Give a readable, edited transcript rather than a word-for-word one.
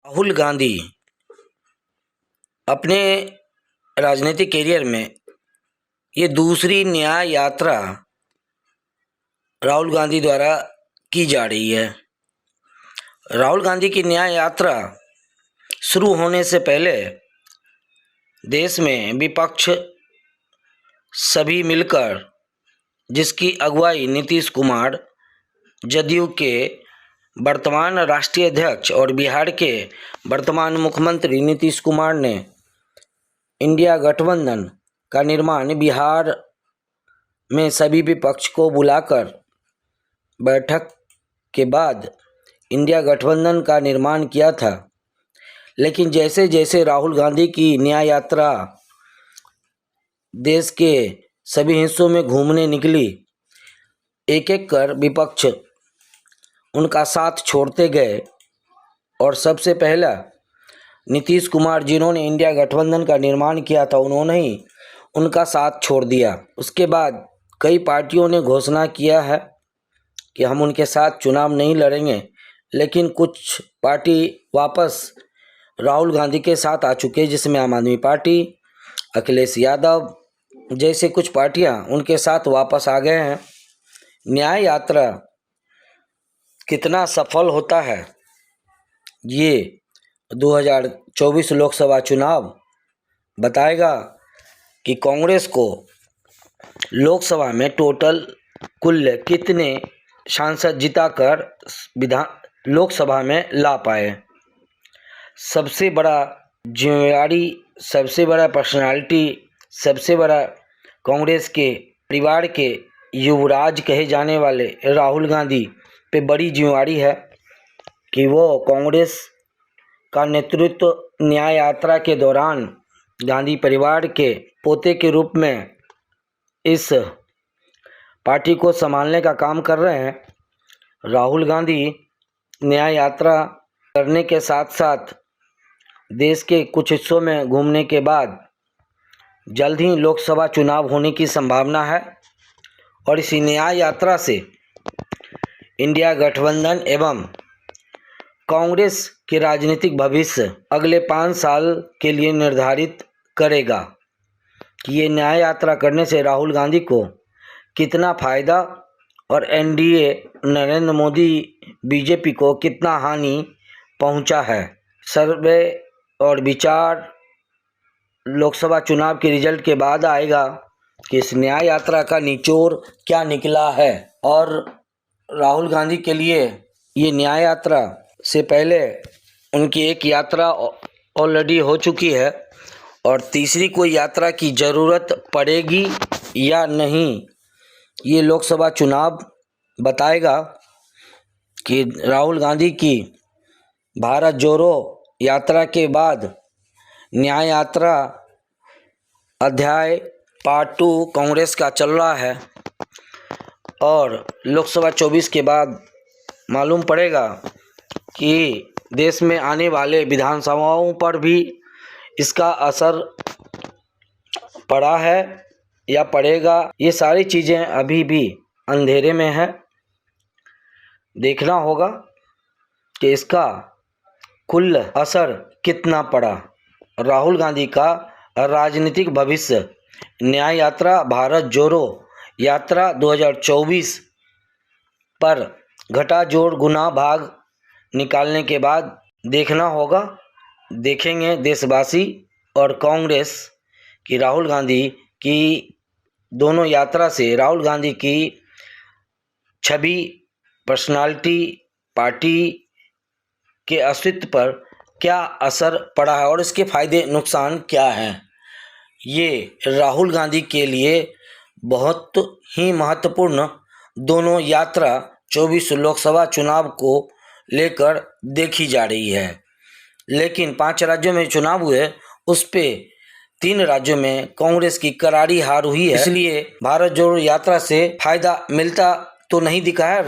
राहुल गांधी अपने राजनीतिक कैरियर में ये दूसरी न्याय यात्रा राहुल गांधी द्वारा की जा रही है। राहुल गांधी की न्याय यात्रा शुरू होने से पहले देश में विपक्ष सभी मिलकर, जिसकी अगुवाई नीतीश कुमार, जदयू के वर्तमान राष्ट्रीय अध्यक्ष और बिहार के वर्तमान मुख्यमंत्री नीतीश कुमार ने इंडिया गठबंधन का निर्माण बिहार में सभी विपक्ष को बुलाकर बैठक के बाद इंडिया गठबंधन का निर्माण किया था। लेकिन जैसे जैसे राहुल गांधी की न्याय यात्रा देश के सभी हिस्सों में घूमने निकली, एक एक कर विपक्ष उनका साथ छोड़ते गए और सबसे पहला नीतीश कुमार, जिन्होंने इंडिया गठबंधन का निर्माण किया था, उन्होंने ही उनका साथ छोड़ दिया। उसके बाद कई पार्टियों ने घोषणा किया है कि हम उनके साथ चुनाव नहीं लड़ेंगे, लेकिन कुछ पार्टी वापस राहुल गांधी के साथ आ चुके हैं, जिसमें आम आदमी पार्टी, अखिलेश यादव जैसे कुछ पार्टियां उनके साथ वापस आ गए हैं। न्याय यात्रा कितना सफल होता है, ये 2024 लोकसभा चुनाव बताएगा कि कांग्रेस को लोकसभा में टोटल कुल कितने सांसद जिताकर लोकसभा में ला पाए। सबसे बड़ा जिम्मेवारी, सबसे बड़ा पर्सनालिटी, सबसे बड़ा कांग्रेस के परिवार के युवराज कहे जाने वाले राहुल गांधी पे बड़ी जिम्मेवारी है कि वो कांग्रेस का नेतृत्व न्याय यात्रा के दौरान गांधी परिवार के पोते के रूप में इस पार्टी को संभालने का काम कर रहे हैं। राहुल गांधी न्याय यात्रा करने के साथ साथ देश के कुछ हिस्सों में घूमने के बाद जल्द ही लोकसभा चुनाव होने की संभावना है और इसी न्याय यात्रा से इंडिया गठबंधन एवं कांग्रेस के राजनीतिक भविष्य अगले 5 साल के लिए निर्धारित करेगा कि ये न्याय यात्रा करने से राहुल गांधी को कितना फ़ायदा और एनडीए नरेंद्र मोदी बीजेपी को कितना हानि पहुंचा है। सर्वे और विचार लोकसभा चुनाव के रिजल्ट के बाद आएगा कि इस न्याय यात्रा का निचोड़ क्या निकला है। और राहुल गांधी के लिए ये न्याय यात्रा से पहले उनकी एक यात्रा ऑलरेडी हो चुकी है और तीसरी कोई यात्रा की ज़रूरत पड़ेगी या नहीं, ये लोकसभा चुनाव बताएगा कि राहुल गांधी की भारत जोड़ो यात्रा के बाद न्याय यात्रा अध्याय पार्ट 2 कांग्रेस का चल रहा है और लोकसभा 24 के बाद मालूम पड़ेगा कि देश में आने वाले विधानसभाओं पर भी इसका असर पड़ा है या पड़ेगा। ये सारी चीज़ें अभी भी अंधेरे में है। देखना होगा कि इसका कुल असर कितना पड़ा। राहुल गांधी का राजनीतिक भविष्य न्याय यात्रा, भारत जोड़ो यात्रा 2024 पर घटा जोड़ गुना भाग निकालने के बाद देखना होगा। देखेंगे देशवासी और कांग्रेस की राहुल गांधी की दोनों यात्रा से राहुल गांधी की छवि, पर्सनालिटी, पार्टी के अस्तित्व पर क्या असर पड़ा है और इसके फ़ायदे नुकसान क्या हैं। ये राहुल गांधी के लिए बहुत ही महत्वपूर्ण दोनों यात्रा 24 लोकसभा चुनाव को लेकर देखी जा रही है। लेकिन 5 राज्यों में चुनाव हुए, उस पे 3 राज्यों में कांग्रेस की करारी हार हुई है। इसलिए भारत जोड़ो यात्रा से फायदा मिलता तो नहीं दिखा है।